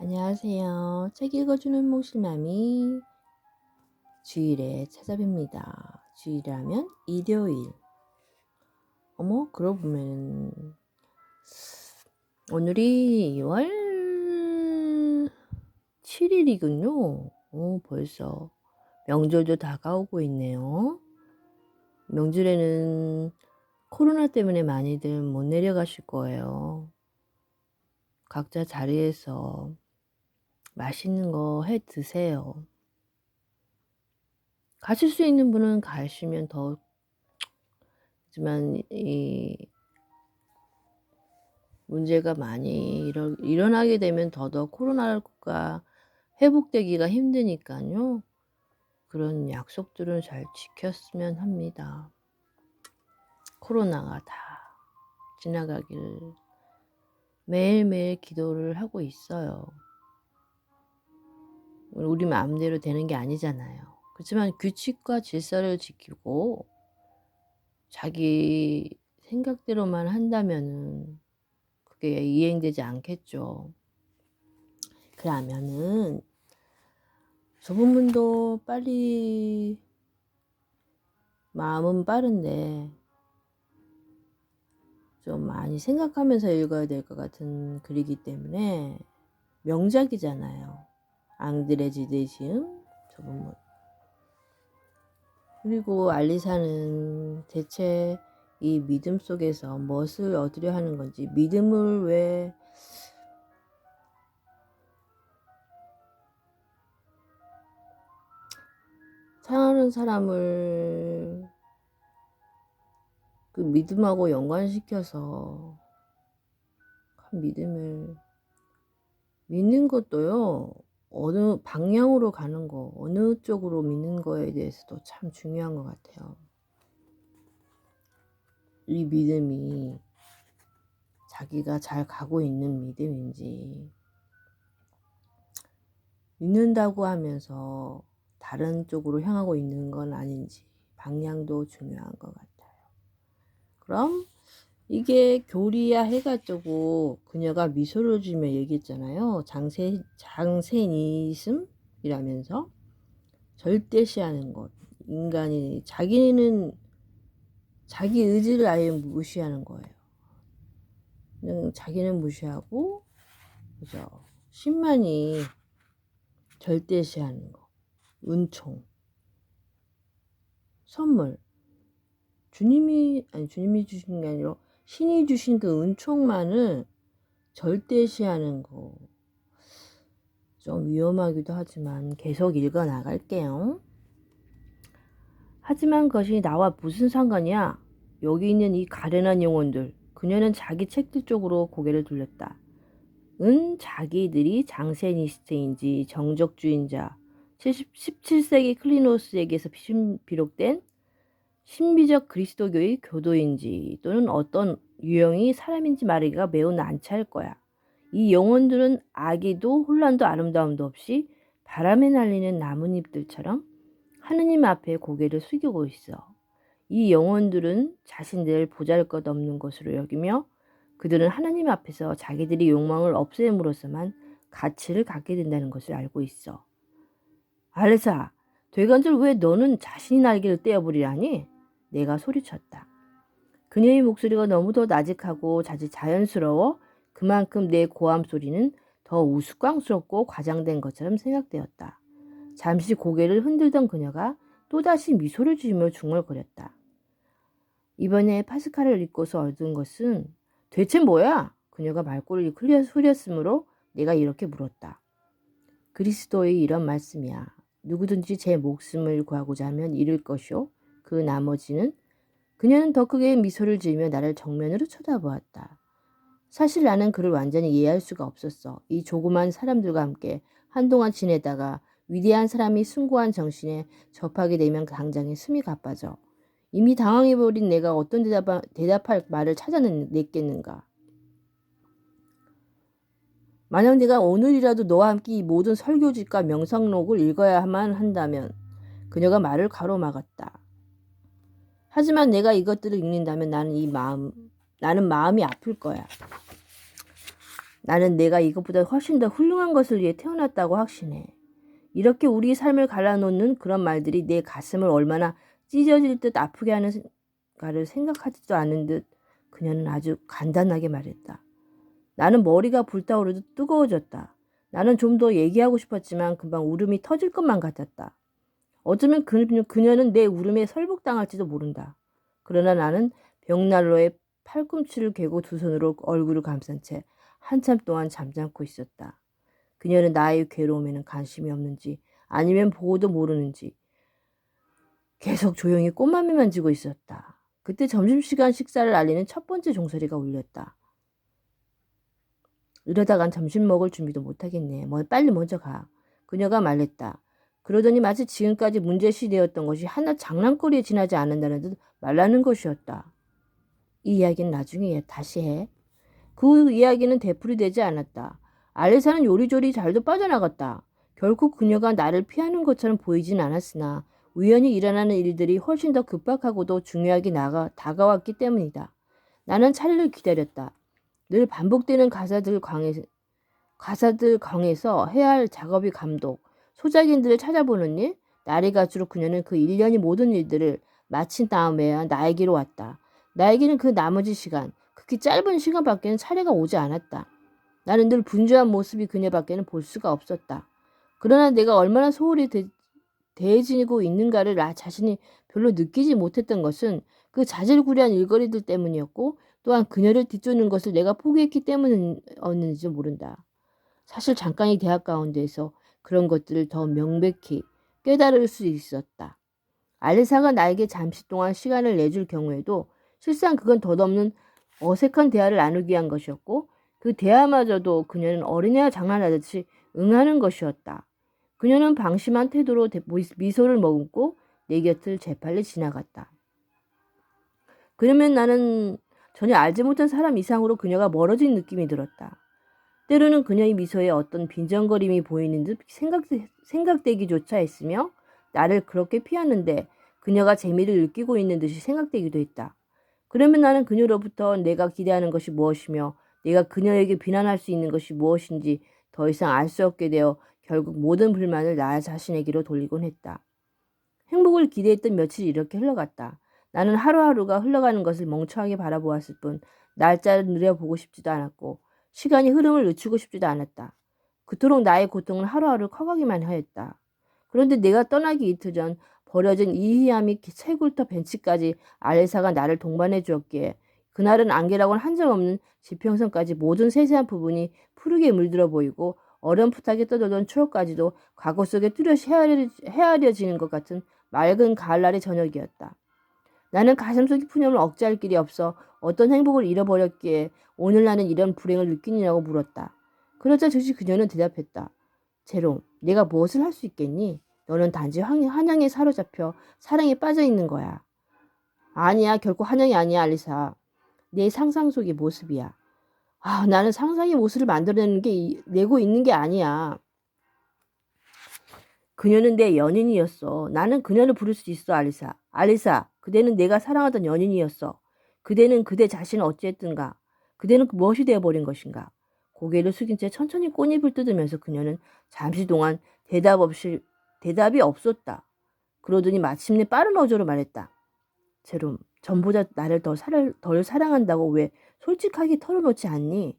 안녕하세요. 책 읽어주는 몽실맘이 주일에 찾아뵙니다. 주일하면 일요일. 어머, 그러고 보면 오늘이 2월 7일이군요. 벌써 명절도 다가오고 있네요. 명절에는 코로나 때문에 많이들 못 내려가실 거예요. 각자 자리에서 맛있는 거 해 드세요. 가실 수 있는 분은 가시면 더 하지만 이 문제가 많이 일어나게 되면 더더욱 코로나가 회복되기가 힘드니까요. 그런 약속들은 잘 지켰으면 합니다. 코로나가 다 지나가길 매일매일 기도를 하고 있어요. 우리 마음대로 되는 게 아니잖아요. 그렇지만 규칙과 질서를 지키고 자기 생각대로만 한다면은 그게 이행되지 않겠죠. 그러면은 좁은 문도 빨리 마음은 빠른데 좀 많이 생각하면서 읽어야 될 것 같은 글이기 때문에 명작이잖아요. 앙드레 지데시음 좁은 문. 그리고 알리사는 대체 이 믿음 속에서 무엇을 얻으려 하는 건지, 믿음을 왜 사랑하는 사람을 그 믿음하고 연관시켜서 믿음을 믿는 것도요, 어느 방향으로 가는 거, 어느 쪽으로 믿는 거에 대해서도 참 중요한 것 같아요. 이 믿음이 자기가 잘 가고 있는 믿음인지, 믿는다고 하면서 다른 쪽으로 향하고 있는 건 아닌지, 방향도 중요한 것 같아요. 그럼 이게 교리야 해가지고 그녀가 미소를 지으며 얘기했잖아요. 장세니즘이라면서 절대시하는 것. 인간이 자기는 자기 의지를 아예 무시하는 거예요. 그냥 자기는 무시하고 그죠. 신만이 절대시하는 거. 은총, 선물. 주님이 주신 게 아니라 신이 주신 그 은총만을 절대시하는 거. 좀 위험하기도 하지만 계속 읽어 나갈게요. 하지만 그것이 나와 무슨 상관이야? 여기 있는 이 가련한 영혼들. 그녀는 자기 책들 쪽으로 고개를 돌렸다. 자기들이 장세니스트인지 정적주의자 17세기 클리노스에게서 비록된 신비적 그리스도교의 교도인지 또는 어떤 유형의 사람인지 말하기가 매우 난처할 거야. 이 영혼들은 악의도 혼란도 아름다움도 없이 바람에 날리는 나뭇잎들처럼 하느님 앞에 고개를 숙이고 있어. 이 영혼들은 자신들을 보잘것없는 것으로 여기며 그들은 하나님 앞에서 자기들이 욕망을 없앰으로써만 가치를 갖게 된다는 것을 알고 있어. 알레사, 되간들 왜 너는 자신이 날개를 떼어버리라니? 내가 소리쳤다. 그녀의 목소리가 너무도 나직하고 자연스러워 그만큼 내 고함 소리는 더 우스꽝스럽고 과장된 것처럼 생각되었다. 잠시 고개를 흔들던 그녀가 또다시 미소를 지으며 중얼거렸다. 이번에 파스칼을 읽고서 얻은 것은 대체 뭐야? 그녀가 말꼬리를 후렸으므로 내가 이렇게 물었다. 그리스도의 이런 말씀이야. 누구든지 제 목숨을 구하고자 하면 잃을 것이요. 그 나머지는 그녀는 더 크게 미소를 지으며 나를 정면으로 쳐다보았다. 사실 나는 그를 완전히 이해할 수가 없었어. 이 조그만 사람들과 함께 한동안 지내다가 위대한 사람이 숭고한 정신에 접하게 되면 당장에 숨이 가빠져. 이미 당황해버린 내가 어떤 대답할 말을 찾아냈겠는가. 만약 내가 오늘이라도 너와 함께 이 모든 설교집과 명상록을 읽어야만 한다면 그녀가 말을 가로막았다. 하지만 내가 이것들을 읽는다면 나는 마음이 아플 거야. 나는 내가 이것보다 훨씬 더 훌륭한 것을 위해 태어났다고 확신해. 이렇게 우리 삶을 갈라놓는 그런 말들이 내 가슴을 얼마나 찢어질 듯 아프게 하는가를 생각하지도 않은 듯 그녀는 아주 간단하게 말했다. 나는 머리가 불타오르듯 뜨거워졌다. 나는 좀 더 얘기하고 싶었지만 금방 울음이 터질 것만 같았다. 어쩌면 그녀는 내 울음에 설복당할지도 모른다. 그러나 나는 벽난로에 팔꿈치를 괴고 두 손으로 얼굴을 감싼 채 한참 동안 잠잠고 있었다. 그녀는 나의 괴로움에는 관심이 없는지 아니면 보고도 모르는지 계속 조용히 꽃만미만 지고 있었다. 그때 점심시간 식사를 알리는 첫 번째 종소리가 울렸다. 이러다간 점심 먹을 준비도 못하겠네. 빨리 먼저 가. 그녀가 말했다. 그러더니 마치 지금까지 문제시되었던 것이 하나 장난거리에 지나지 않는다는 듯 말라는 것이었다. 이 이야기는 나중에 다시 해. 그 이야기는 되풀이되지 않았다. 알리사는 요리조리 잘도 빠져나갔다. 결국 그녀가 나를 피하는 것처럼 보이진 않았으나 우연히 일어나는 일들이 훨씬 더 급박하고도 중요하게 다가왔기 때문이다. 나는 차례를 기다렸다. 늘 반복되는 가사들 강에서 해야 할 작업이 감독, 소작인들을 찾아보는 일, 날이 갈수록 그녀는 그 일련의 모든 일들을 마친 다음에야 나에게로 왔다. 나에게는 그 나머지 시간, 극히 짧은 시간밖에는 차례가 오지 않았다. 나는 늘 분주한 모습이 그녀밖에는 볼 수가 없었다. 그러나 내가 얼마나 소홀히 대해지고 있는가를 나 자신이 별로 느끼지 못했던 것은 그 자질구레한 일거리들 때문이었고 또한 그녀를 뒤쫓는 것을 내가 포기했기 때문이었는지 모른다. 사실 잠깐의 대학 가운데에서 그런 것들을 더 명백히 깨달을 수 있었다. 알리사가 나에게 잠시 동안 시간을 내줄 경우에도 실상 그건 덧없는 어색한 대화를 나누기 위한 것이었고 그 대화마저도 그녀는 어린애와 장난하듯이 응하는 것이었다. 그녀는 방심한 태도로 미소를 머금고 내 곁을 재빨리 지나갔다. 그러면 나는 전혀 알지 못한 사람 이상으로 그녀가 멀어진 느낌이 들었다. 때로는 그녀의 미소에 어떤 빈정거림이 보이는 듯 생각되기조차 했으며 나를 그렇게 피하는데 그녀가 재미를 느끼고 있는 듯이 생각되기도 했다. 그러면 나는 그녀로부터 내가 기대하는 것이 무엇이며 내가 그녀에게 비난할 수 있는 것이 무엇인지 더 이상 알 수 없게 되어 결국 모든 불만을 나 자신에게로 돌리곤 했다. 행복을 기대했던 며칠이 이렇게 흘러갔다. 나는 하루하루가 흘러가는 것을 멍청하게 바라보았을 뿐 날짜를 느려보고 싶지도 않았고 시간이 흐름을 늦추고 싶지도 않았다. 그토록 나의 고통은 하루하루 커가기만 하였다. 그런데 내가 떠나기 이틀 전 버려진 이희야 및 채굴터 벤치까지 알리사가 나를 동반해 주었기에 그날은 안개라고는 한 점 없는 지평선까지 모든 세세한 부분이 푸르게 물들어 보이고 어렴풋하게 떠돌던 추억까지도 과거 속에 뚜렷이 헤아려지는 것 같은 맑은 가을날의 저녁이었다. 나는 가슴속 푸념을 억제할 길이 없어 어떤 행복을 잃어버렸기에 오늘 나는 이런 불행을 느끼느냐고 물었다. 그러자 즉시 그녀는 대답했다. 제롬, 내가 무엇을 할 수 있겠니? 너는 단지 한양에 사로잡혀 사랑에 빠져 있는 거야. 아니야, 결코 한양이 아니야, 알리사. 내 상상 속의 모습이야. 나는 상상의 모습을 내고 있는 게 아니야. 그녀는 내 연인이었어. 나는 그녀를 부를 수 있어, 알리사. 알리사, 그대는 내가 사랑하던 연인이었어. 그대는 그대 자신을 어찌했든가. 그대는 무엇이 되어버린 것인가. 고개를 숙인 채 천천히 꽃잎을 뜯으면서 그녀는 잠시 동안 대답이 없었다. 그러더니 마침내 빠른 어조로 말했다. 제롬, 전보다 나를 덜 사랑한다고 왜 솔직하게 털어놓지 않니?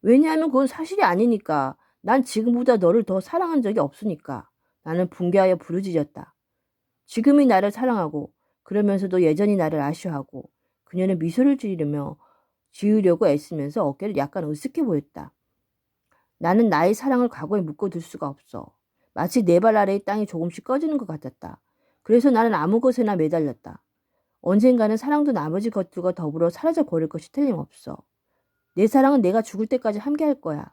왜냐하면 그건 사실이 아니니까. 난 지금보다 너를 더 사랑한 적이 없으니까. 나는 붕괴하여 부르짖었다. 지금이 나를 사랑하고 그러면서도 여전히 나를 아쉬워하고 그녀는 미소를 지으려고 애쓰면서 어깨를 약간 으쓱해 보였다. 나는 나의 사랑을 과거에 묶어둘 수가 없어. 마치 내 발 아래의 땅이 조금씩 꺼지는 것 같았다. 그래서 나는 아무 것에나 매달렸다. 언젠가는 사랑도 나머지 것들과 더불어 사라져 버릴 것이 틀림없어. 내 사랑은 내가 죽을 때까지 함께할 거야.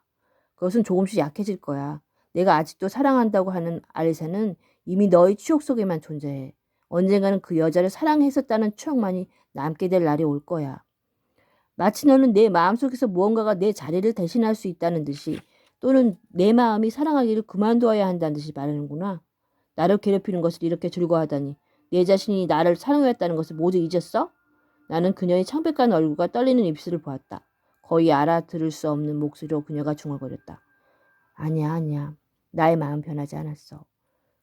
그것은 조금씩 약해질 거야. 내가 아직도 사랑한다고 하는 알리사는 이미 너의 추억 속에만 존재해. 언젠가는 그 여자를 사랑했었다는 추억만이 남게 될 날이 올 거야. 마치 너는 내 마음속에서 무언가가 내 자리를 대신할 수 있다는 듯이 또는 내 마음이 사랑하기를 그만두어야 한다는 듯이 말하는구나. 나를 괴롭히는 것을 이렇게 즐거워하다니 내 자신이 나를 사랑했다는 것을 모두 잊었어? 나는 그녀의 창백한 얼굴과 떨리는 입술을 보았다. 거의 알아들을 수 없는 목소리로 그녀가 중얼거렸다. 아니야, 아니야. 나의 마음 변하지 않았어.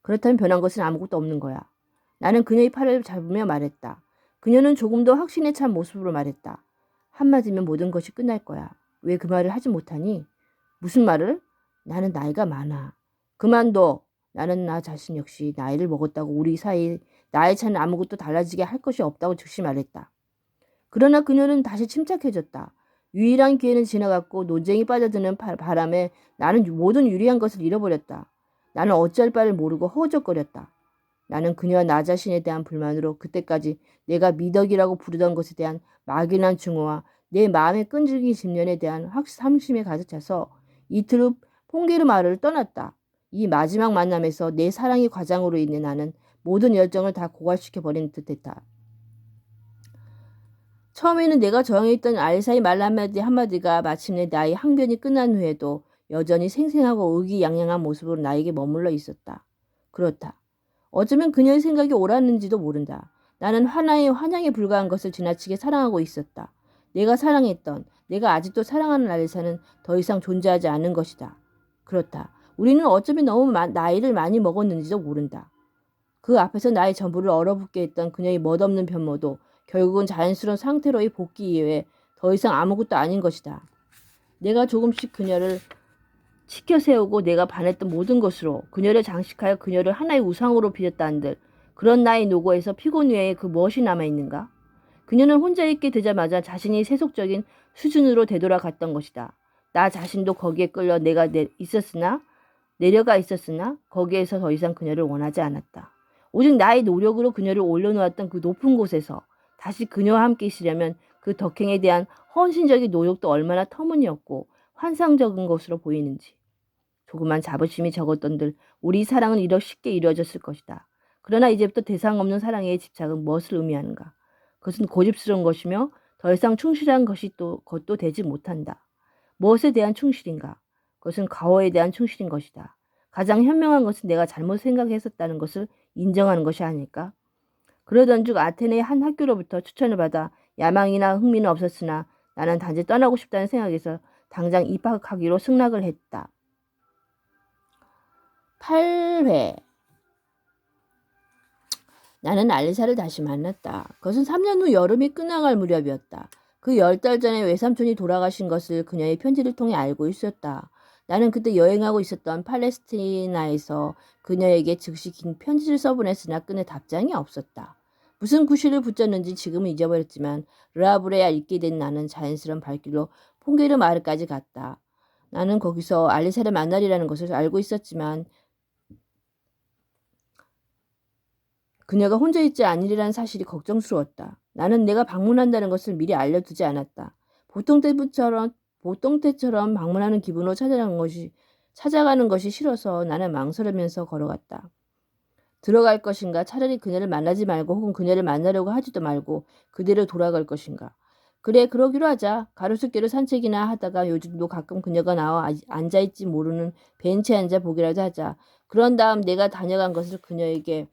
그렇다면 변한 것은 아무것도 없는 거야. 나는 그녀의 팔을 잡으며 말했다. 그녀는 조금 더 확신에 찬 모습으로 말했다. 한마디면 모든 것이 끝날 거야. 왜 그 말을 하지 못하니? 무슨 말을? 나는 나이가 많아. 그만둬. 나는 나 자신 역시 나이를 먹었다고 우리 사이 나이 차는 아무것도 달라지게 할 것이 없다고 즉시 말했다. 그러나 그녀는 다시 침착해졌다. 유일한 기회는 지나갔고 논쟁이 빠져드는 바람에 나는 모든 유리한 것을 잃어버렸다. 나는 어찌할 바를 모르고 허우적거렸다. 나는 그녀와 나 자신에 대한 불만으로 그때까지 내가 미덕이라고 부르던 것에 대한 막연한 증오와 내 마음의 끈질긴 집념에 대한 상심에 가득 차서 이틀 후 퐁게르 마을을 떠났다. 이 마지막 만남에서 내 사랑의 과장으로 인해 나는 모든 열정을 다 고갈시켜 버린 듯했다. 처음에는 내가 저항했던 알사의 말 한마디가 마침내 나의 항변이 끝난 후에도 여전히 생생하고 의기양양한 모습으로 나에게 머물러 있었다. 그렇다. 어쩌면 그녀의 생각이 옳았는지도 모른다. 나는 환향에 불과한 것을 지나치게 사랑하고 있었다. 내가 사랑했던, 내가 아직도 사랑하는 알사는 더 이상 존재하지 않은 것이다. 그렇다. 우리는 어쩌면 너무 나이를 많이 먹었는지도 모른다. 그 앞에서 나의 전부를 얼어붙게 했던 그녀의 멋없는 변모도 결국은 자연스러운 상태로의 복귀 이외에 더 이상 아무것도 아닌 것이다. 내가 조금씩 그녀를 치켜 세우고 내가 반했던 모든 것으로 그녀를 장식하여 그녀를 하나의 우상으로 빚었다 한들 그런 나의 노고에서 피곤 외에 그 무엇이 남아있는가? 그녀는 혼자 있게 되자마자 자신이 세속적인 수준으로 되돌아갔던 것이다. 나 자신도 거기에 끌려 내려가 있었으나 거기에서 더 이상 그녀를 원하지 않았다. 오직 나의 노력으로 그녀를 올려놓았던 그 높은 곳에서 다시 그녀와 함께 있으려면 그 덕행에 대한 헌신적인 노력도 얼마나 터무니없고 환상적인 것으로 보이는지. 조그만 자부심이 적었던들 우리 사랑은 이렇게 쉽게 이루어졌을 것이다. 그러나 이제부터 대상 없는 사랑의 집착은 무엇을 의미하는가? 그것은 고집스러운 것이며 더 이상 충실한 것도 되지 못한다. 무엇에 대한 충실인가? 그것은 과거에 대한 충실인 것이다. 가장 현명한 것은 내가 잘못 생각했었다는 것을 인정하는 것이 아닐까? 그러던즉 아테네의 한 학교로부터 추천을 받아 야망이나 흥미는 없었으나 나는 단지 떠나고 싶다는 생각에서 당장 입학하기로 승낙을 했다. 8회 나는 알리사를 다시 만났다. 그것은 3년 후 여름이 끝나갈 무렵이었다. 그 10달 전에 외삼촌이 돌아가신 것을 그녀의 편지를 통해 알고 있었다. 나는 그때 여행하고 있었던 팔레스티나에서 그녀에게 즉시 긴 편지를 써보냈으나 끝내 답장이 없었다. 무슨 구실을 붙였는지 지금은 잊어버렸지만 르하브레에 있게 된 나는 자연스러운 발길로 퐁게르 마을까지 갔다. 나는 거기서 알리사를 만나리라는 것을 알고 있었지만 그녀가 혼자 있지 않으리라는 사실이 걱정스러웠다. 나는 내가 방문한다는 것을 미리 알려두지 않았다. 보통 때처럼 방문하는 기분으로 찾아가는 것이 싫어서 나는 망설이면서 걸어갔다. 들어갈 것인가? 차라리 그녀를 만나지 말고 혹은 그녀를 만나려고 하지도 말고 그대로 돌아갈 것인가? 그래, 그러기로 하자. 가로수길을 산책이나 하다가 요즘도 가끔 그녀가 나와 앉아있지 모르는 벤치에 앉아 보기라도 하자. 그런 다음 내가 다녀간 것을 그녀에게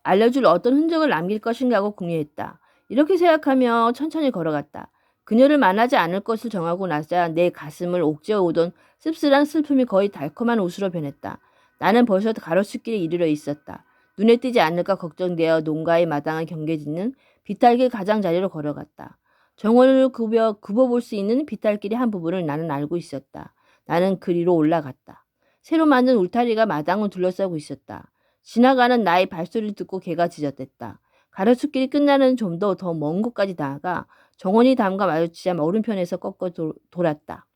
알려줄 어떤 흔적을 남길 것인가 하고 궁리했다. 이렇게 생각하며 천천히 걸어갔다. 그녀를 만나지 않을 것을 정하고 나자 내 가슴을 옥죄어 오던 씁쓸한 슬픔이 거의 달콤한 웃으로 변했다. 나는 벌써 가로수길에 이르러 있었다. 눈에 띄지 않을까 걱정되어 농가의 마당을 경계짓는 비탈길 가장자리로 걸어갔다. 정원을 굽어볼 수 있는 비탈길의 한 부분을 나는 알고 있었다. 나는 그리로 올라갔다. 새로 만든 울타리가 마당을 둘러싸고 있었다. 지나가는 나의 발소리를 듣고 개가 짖어댔다. 가로수길이 끝나는 좀 더 먼 곳까지 나아가 정원이 담과 마주치자 오른편에서 꺾어 돌았다.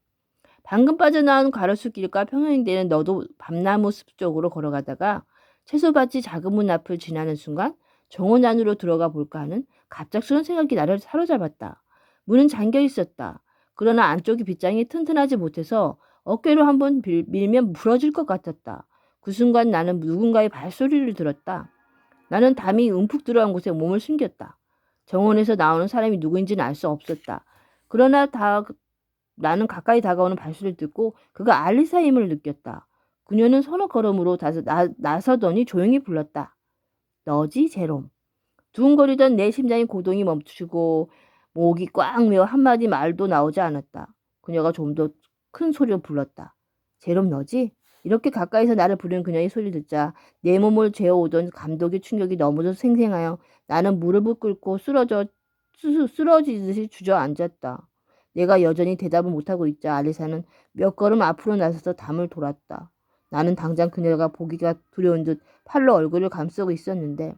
방금 빠져나온 가로수길과 평행되는 너도 밤나무 숲 쪽으로 걸어가다가 채소밭이 작은 문 앞을 지나는 순간 정원 안으로 들어가 볼까 하는 갑작스러운 생각이 나를 사로잡았다. 문은 잠겨 있었다. 그러나 안쪽이 빗장이 튼튼하지 못해서 어깨로 한번 밀면 부러질 것 같았다. 그 순간 나는 누군가의 발소리를 들었다. 나는 담이 움푹 들어간 곳에 몸을 숨겼다. 정원에서 나오는 사람이 누구인지는 알 수 없었다. 그러나 나는 가까이 다가오는 발소리를 듣고 그가 알리사임을 느꼈다. 그녀는 서너 걸음으로 나서더니 조용히 불렀다. 너지, 제롬. 두근거리던 내 심장의 고동이 멈추고 목이 꽉 메어 한마디 말도 나오지 않았다. 그녀가 좀 더 큰 소리로 불렀다. 제롬 너지? 이렇게 가까이서 나를 부르는 그녀의 소리를 듣자 내 몸을 재어오던 감독의 충격이 너무도 생생하여 나는 무릎을 꿇고 쓰러지듯이 주저앉았다. 내가 여전히 대답을 못하고 있자 알리사는 몇 걸음 앞으로 나서서 담을 돌았다. 나는 당장 그녀가 보기가 두려운 듯 팔로 얼굴을 감싸고 있었는데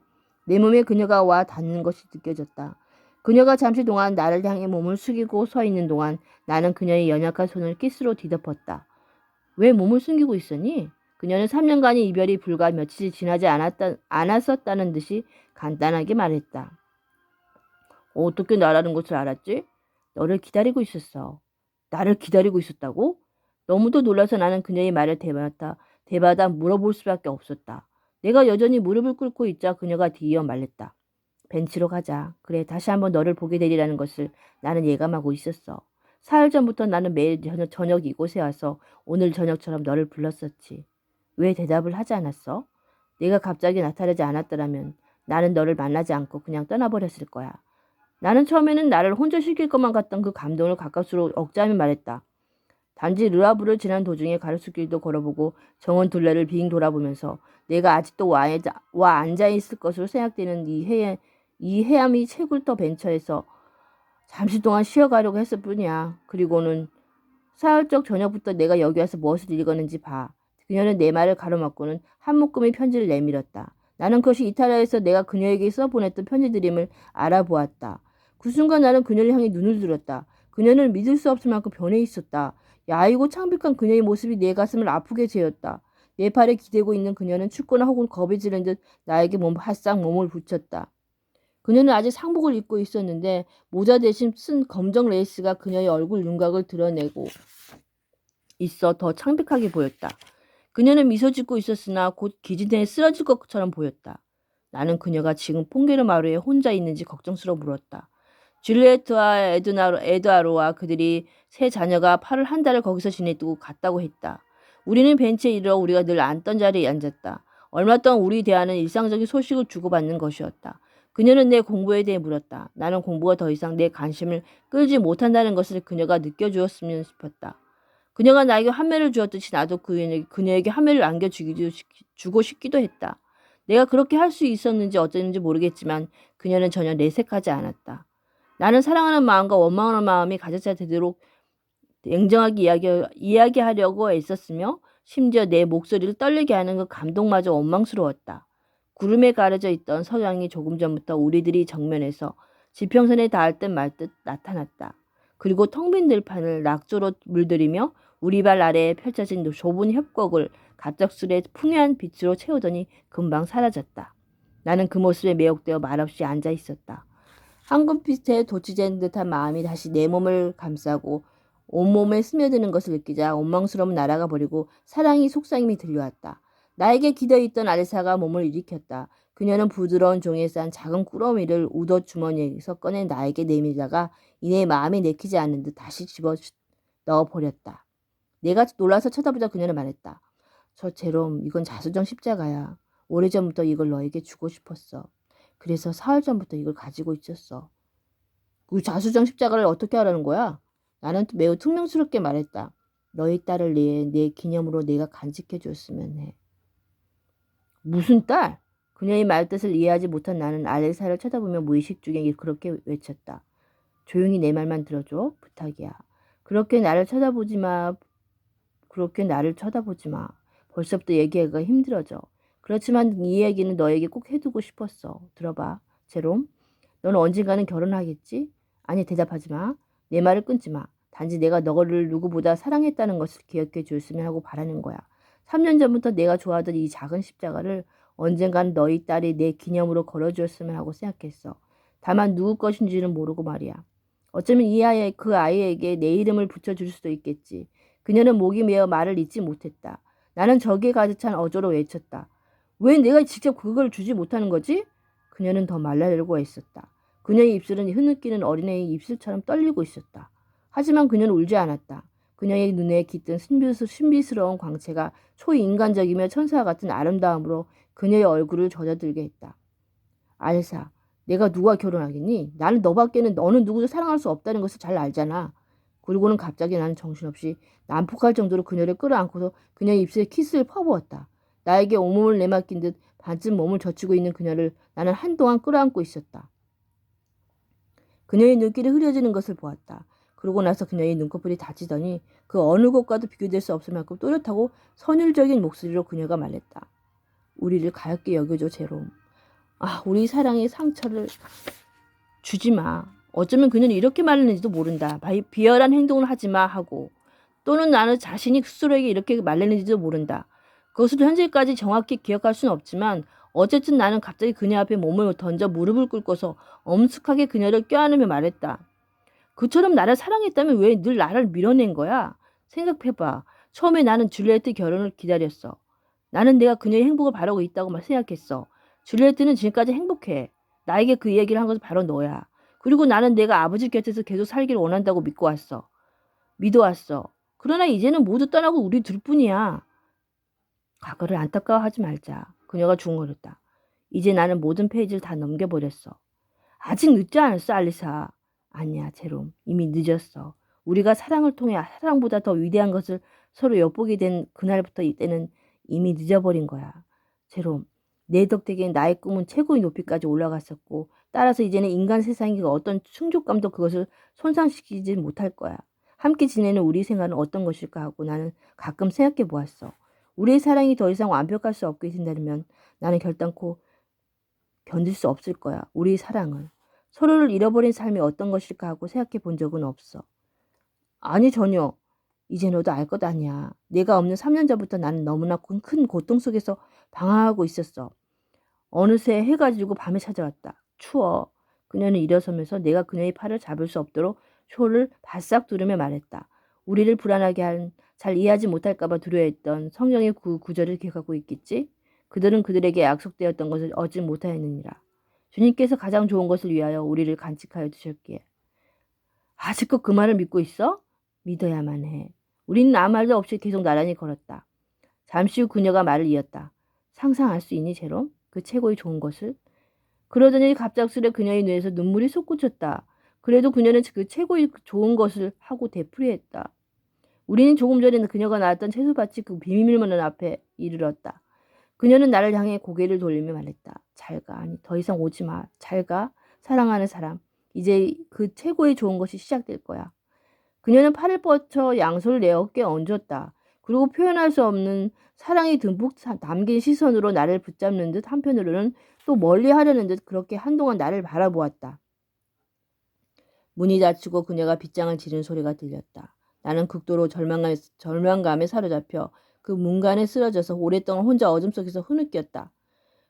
내 몸에 그녀가 와 닿는 것이 느껴졌다. 그녀가 잠시 동안 나를 향해 몸을 숙이고 서 있는 동안 나는 그녀의 연약한 손을 키스로 뒤덮었다. 왜 몸을 숨기고 있었니? 그녀는 3년간의 이별이 불과 며칠이 지나지 않았었다는 듯이 간단하게 말했다. 어떻게 나라는 것을 알았지? 너를 기다리고 있었어. 나를 기다리고 있었다고? 너무도 놀라서 나는 그녀의 말을 대받아 물어볼 수밖에 없었다. 내가 여전히 무릎을 꿇고 있자 그녀가 뒤이어 말했다. 벤치로 가자. 그래, 다시 한번 너를 보게 되리라는 것을 나는 예감하고 있었어. 사흘 전부터 나는 매일 저녁 이곳에 와서 오늘 저녁처럼 너를 불렀었지. 왜 대답을 하지 않았어? 네가 갑자기 나타나지 않았더라면 나는 너를 만나지 않고 그냥 떠나버렸을 거야. 나는 처음에는 나를 혼자 시킬 것만 같던 그 감동을 가까스로 억제하며 말했다. 단지 르하브를 지난 도중에 가로수길도 걸어보고 정원 둘레를 빙 돌아보면서 내가 아직도 와 앉아있을 것으로 생각되는 이 해암이 채굴터 벤처에서 잠시 동안 쉬어가려고 했을 뿐이야. 그리고는 사흘적 저녁부터 내가 여기 와서 무엇을 읽었는지 봐. 그녀는 내 말을 가로막고는 한 묶음의 편지를 내밀었다. 나는 그것이 이탈리아에서 내가 그녀에게 써보냈던 편지들임을 알아보았다. 그 순간 나는 그녀를 향해 눈을 들었다. 그녀는 믿을 수 없을 만큼 변해 있었다. 야이고 창백한 그녀의 모습이 내 가슴을 아프게 재었다. 내 팔에 기대고 있는 그녀는 춥거나 혹은 겁이 지는 듯 나에게 바싹 몸을 붙였다. 그녀는 아직 상복을 입고 있었는데 모자 대신 쓴 검정 레이스가 그녀의 얼굴 윤곽을 드러내고 있어 더 창백하게 보였다. 그녀는 미소 짓고 있었으나 곧 기진에 쓰러질 것처럼 보였다. 나는 그녀가 지금 퐁게르 마루에 혼자 있는지 걱정스러워 물었다. 줄리에트와 에드아로와 그들이 세 자녀가 8월 한 달을 거기서 지내고 갔다고 했다. 우리는 벤치에 이르러 우리가 늘 앉던 자리에 앉았다. 얼마 동안 우리 대화는 일상적인 소식을 주고받는 것이었다. 그녀는 내 공부에 대해 물었다. 나는 공부가 더 이상 내 관심을 끌지 못한다는 것을 그녀가 느껴주었으면 싶었다. 그녀가 나에게 환멸을 주었듯이 나도 그녀에게 환멸을 주고 싶기도 했다. 내가 그렇게 할 수 있었는지 어쩌는지 모르겠지만 그녀는 전혀 내색하지 않았다. 나는 사랑하는 마음과 원망하는 마음이 가득 되도록 냉정하게 이야기하려고 애썼으며 심지어 내 목소리를 떨리게 하는 그 감동마저 원망스러웠다. 구름에 가려져 있던 석양이 조금 전부터 우리들이 정면에서 지평선에 닿을 듯 말 듯 나타났다. 그리고 텅 빈 들판을 낙조로 물들이며 우리 발 아래에 펼쳐진 좁은 협곡을 갑작스레 풍요한 빛으로 채우더니 금방 사라졌다. 나는 그 모습에 매혹되어 말없이 앉아 있었다. 황금빛에 도취된 듯한 마음이 다시 내 몸을 감싸고 온몸에 스며드는 것을 느끼자 원망스러움은 날아가 버리고 사랑이 속삭임이 들려왔다. 나에게 기대있던 알리사가 몸을 일으켰다. 그녀는 부드러운 종이에 싼 작은 꾸러미를 우도 주머니에서 꺼내 나에게 내밀다가 이내 마음이 내키지 않는 듯 다시 집어 넣어버렸다. 내가 놀라서 쳐다보자 그녀는 말했다. 저 제롬, 이건 자수정 십자가야. 오래전부터 이걸 너에게 주고 싶었어. 그래서 사흘 전부터 이걸 가지고 있었어. 그 자수정 십자가를 어떻게 하라는 거야? 나는 매우 퉁명스럽게 말했다. 너희 딸을 위해 내 기념으로 내가 간직해 줬으면 해. 무슨 딸? 그녀의 말뜻을 이해하지 못한 나는 알리사를 쳐다보며 무의식 중에 그렇게 외쳤다. 조용히 내 말만 들어줘. 부탁이야. 그렇게 나를 쳐다보지 마. 벌써부터 얘기하기가 힘들어져. 그렇지만 이 얘기는 너에게 꼭 해두고 싶었어. 들어봐. 제롬, 너는 언젠가는 결혼하겠지? 아니, 대답하지 마. 내 말을 끊지 마. 단지 내가 너를 누구보다 사랑했다는 것을 기억해 줬으면 하고 바라는 거야. 3년 전부터 내가 좋아하던 이 작은 십자가를 언젠가는 너희 딸이 내 기념으로 걸어주었으면 하고 생각했어. 다만 누구 것인지는 모르고 말이야. 어쩌면 그 아이에게 내 이름을 붙여줄 수도 있겠지. 그녀는 목이 메어 말을 잇지 못했다. 나는 저기에 가득 찬 어조로 외쳤다. 왜 내가 직접 그걸 주지 못하는 거지? 그녀는 더 말라려고 했었다. 그녀의 입술은 흐느끼는 어린애의 입술처럼 떨리고 있었다. 하지만 그녀는 울지 않았다. 그녀의 눈에 깃든 신비스러운 광채가 초인간적이며 천사 같은 아름다움으로 그녀의 얼굴을 젖어들게 했다. 알사, 내가 누가 결혼하겠니? 나는 너밖에는 어느 누구도 사랑할 수 없다는 것을 잘 알잖아. 그리고는 갑자기 나는 정신없이 난폭할 정도로 그녀를 끌어안고서 그녀의 입술에 키스를 퍼부었다. 나에게 온몸을 내맡긴 듯 반쯤 몸을 젖히고 있는 그녀를 나는 한동안 끌어안고 있었다. 그녀의 눈길이 흐려지는 것을 보았다. 그러고 나서 그녀의 눈꺼풀이 다치더니 그 어느 것과도 비교될 수 없을 만큼 또렷하고 선율적인 목소리로 그녀가 말했다. 우리를 가엾게 여겨줘, 제롬. 아, 우리 사랑의 상처를 주지 마. 어쩌면 그녀는 이렇게 말했는지도 모른다. 비열한 행동을 하지 마 하고, 또는 나는 자신이 스스로에게 이렇게 말했는지도 모른다. 그것을 현재까지 정확히 기억할 수는 없지만 어쨌든 나는 갑자기 그녀 앞에 몸을 던져 무릎을 꿇고서 엄숙하게 그녀를 껴안으며 말했다. 그처럼 나를 사랑했다면 왜 늘 나를 밀어낸 거야? 생각해봐. 처음에 나는 줄리에트 결혼을 기다렸어. 나는 내가 그녀의 행복을 바라고 있다고 생각했어. 줄리에트는 지금까지 행복해. 나에게 그 얘기를 한 것은 바로 너야. 그리고 나는 내가 아버지 곁에서 계속 살기를 원한다고 믿어왔어. 그러나 이제는 모두 떠나고 우리 둘뿐이야. 과거를 안타까워하지 말자. 그녀가 중얼했다. 이제 나는 모든 페이지를 다 넘겨버렸어. 아직 늦지 않았어, 알리사. 아니야, 제롬. 이미 늦었어. 우리가 사랑을 통해 사랑보다 더 위대한 것을 서로 엿보게 된 그날부터 이때는 이미 늦어버린 거야. 제롬, 내 덕택에 나의 꿈은 최고의 높이까지 올라갔었고 따라서 이제는 인간 세상의 어떤 충족감도 그것을 손상시키지 못할 거야. 함께 지내는 우리 생활은 어떤 것일까 하고 나는 가끔 생각해 보았어. 우리의 사랑이 더 이상 완벽할 수 없게 된다면 나는 결단코 견딜 수 없을 거야. 우리의 사랑을. 서로를 잃어버린 삶이 어떤 것일까 하고 생각해 본 적은 없어. 아니, 전혀. 이제 너도 알 것 아니야. 내가 없는 3년 전부터 나는 너무나 큰 고통 속에서 방황하고 있었어. 어느새 해가 지고 밤이 찾아왔다. 추워. 그녀는 일어서면서 내가 그녀의 팔을 잡을 수 없도록 쇼를 바싹 두르며 말했다. 우리를 불안하게 한, 잘 이해하지 못할까봐 두려워했던 성령의 구절을 기억하고 있겠지? 그들은 그들에게 약속되었던 것을 얻지 못하였느니라. 주님께서 가장 좋은 것을 위하여 우리를 간직하여 두셨기에. 아직도 그 말을 믿고 있어? 믿어야만 해. 우리는 아무 말도 없이 계속 나란히 걸었다. 잠시 후 그녀가 말을 이었다. 상상할 수 있니, 제롬? 그 최고의 좋은 것을? 그러더니 갑작스레 그녀의 눈에서 눈물이 솟구쳤다. 그래도 그녀는 그 최고의 좋은 것을 하고 되풀이했다. 우리는 조금 전에 그녀가 나왔던 채소밭이 그 비밀문은 앞에 이르렀다. 그녀는 나를 향해 고개를 돌리며 말했다. 잘 가. 아니, 더 이상 오지 마. 잘 가. 사랑하는 사람. 이제 그 최고의 좋은 것이 시작될 거야. 그녀는 팔을 뻗쳐 양손을 내 어깨에 얹었다. 그리고 표현할 수 없는 사랑이 듬뿍 담긴 시선으로 나를 붙잡는 듯 한편으로는 또 멀리 하려는 듯 그렇게 한동안 나를 바라보았다. 문이 닫히고 그녀가 빗장을 지른 소리가 들렸다. 나는 극도로 절망감에 사로잡혀 그 문간에 쓰러져서 오랫동안 혼자 어둠 속에서 흐느꼈다.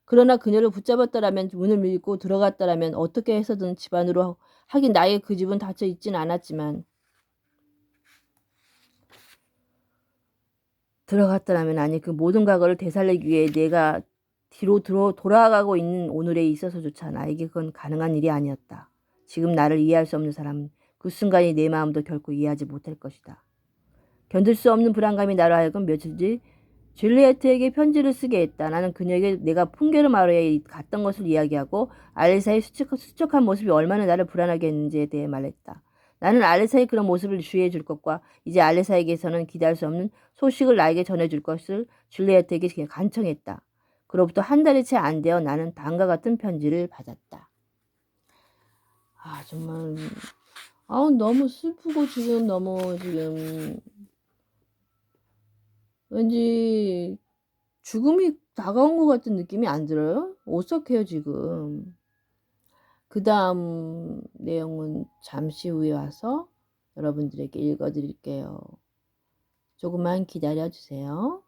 그러나 그녀를 붙잡았다라면 문을 밀고 들어갔다라면 어떻게 해서든 집 안으로 하긴 나의 그 집은 닫혀 있진 않았지만 들어갔다라면 아니 그 모든 과거를 되살리기 위해 내가 뒤로 돌아가고 있는 오늘에 있어서조차 나에게 그건 가능한 일이 아니었다. 지금 나를 이해할 수 없는 사람은 그 순간이 내 마음도 결코 이해하지 못할 것이다. 견딜 수 없는 불안감이 나로 하여금 며칠 뒤 줄리에트에게 편지를 쓰게 했다. 나는 그녀에게 내가 풍게르 마을에 갔던 것을 이야기하고 알리사의 수척한 모습이 얼마나 나를 불안하게 했는지에 대해 말했다. 나는 알리사의 그런 모습을 주의해 줄 것과 이제 알리사에게서는 기대할 수 없는 소식을 나에게 전해줄 것을 줄리에트에게 간청했다. 그로부터 한 달이 채 안 되어 나는 다음과 같은 편지를 받았다. 아, 정말 너무 슬프고 지금 왠지 죽음이 다가온 것 같은 느낌이 안 들어요? 오싹해요, 지금. 그 다음 내용은 잠시 후에 와서 여러분들에게 읽어드릴게요. 조금만 기다려주세요.